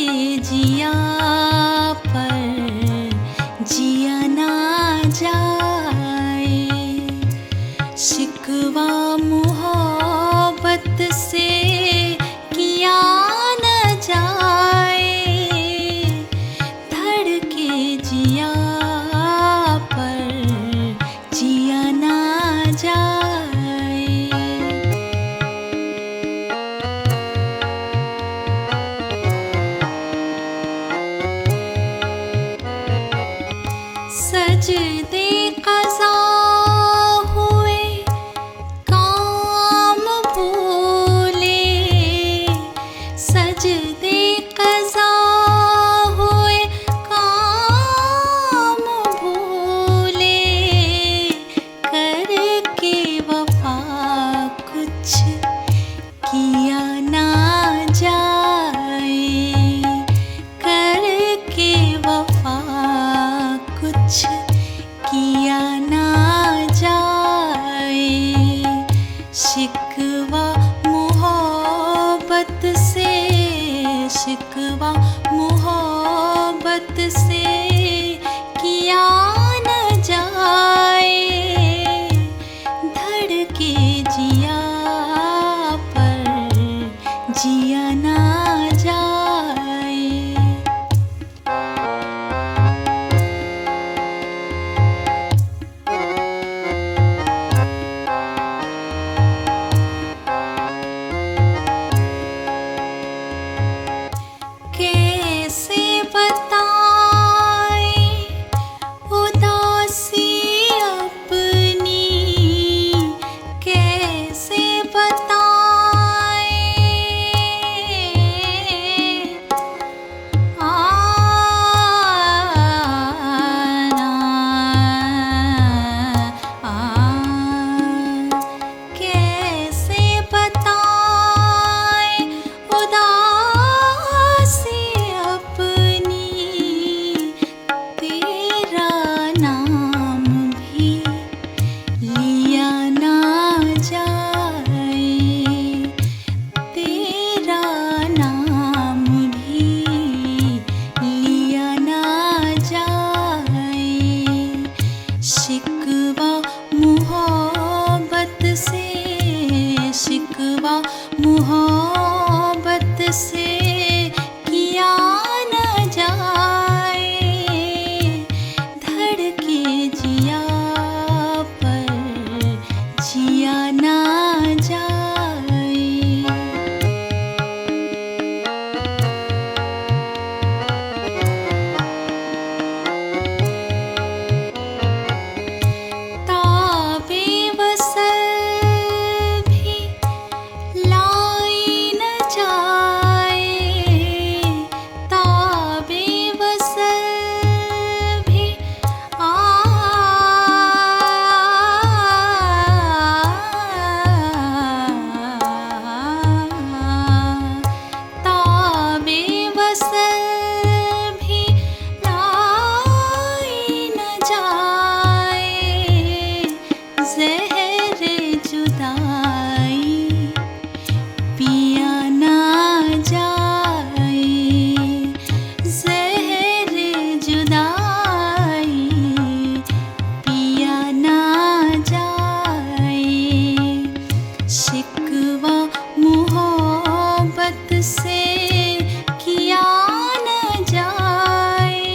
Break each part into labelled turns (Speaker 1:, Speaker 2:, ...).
Speaker 1: जिया पर जिया ना जाए, शिकवा मोहब्बत से किया न जाए, धड़के जिया पर जिया ना जाए। सजदे क़ज़ा हुए काम भूले, सजदे क़ज़ा हुए काम भूले, करके वफ़ा कुछ किया ना जाए, करके वफ़ा कुछ किया ना जाए, शिकवा मोहब्बत से, शिकवा मोहब्बत से किया न जाए, धड़के जिया पर जिया ना जाए। कैसे बताएं उदासी अपनी, कैसे बताएं कैसे बताएं उदासी अपनी, तेरा नाम भी लिया ना जाए, तेरा नाम भी लिया ना जाए, शिकवा मोहब्बत से, शिकवा मोहब्बत से किया न जाए, धड़के जिया पर जिया ना जाए। ताबे वसल भी लाई न जाए, ताबे वसल भी ताबे वसल भी लाई न जाए, ज़हर जुदाई पिया ना जाए, ज़हर जुदाई पिया ना जाए, शिकवा मोहब्बत से किया न जाए,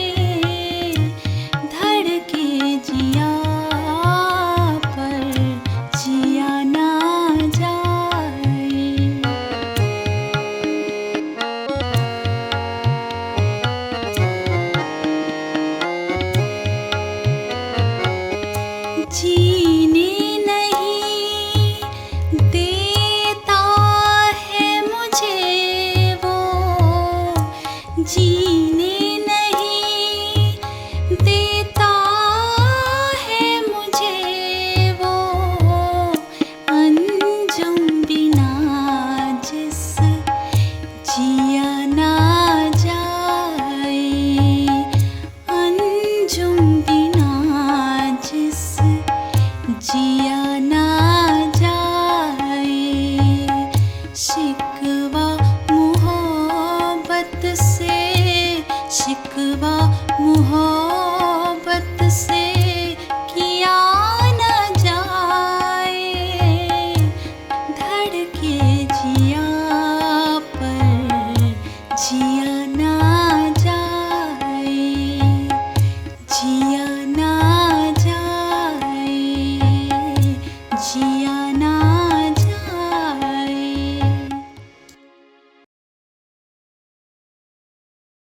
Speaker 1: धड़के जिया पर जिया ना जाए। जीने नहीं देता है मुझे वो, जीने नहीं देता है मुझे वो, अंजुम बिना जिस जिया ना जाए, अंजुम बिना जिस जिया ना जाए, शिकवा मोहब्बत से ना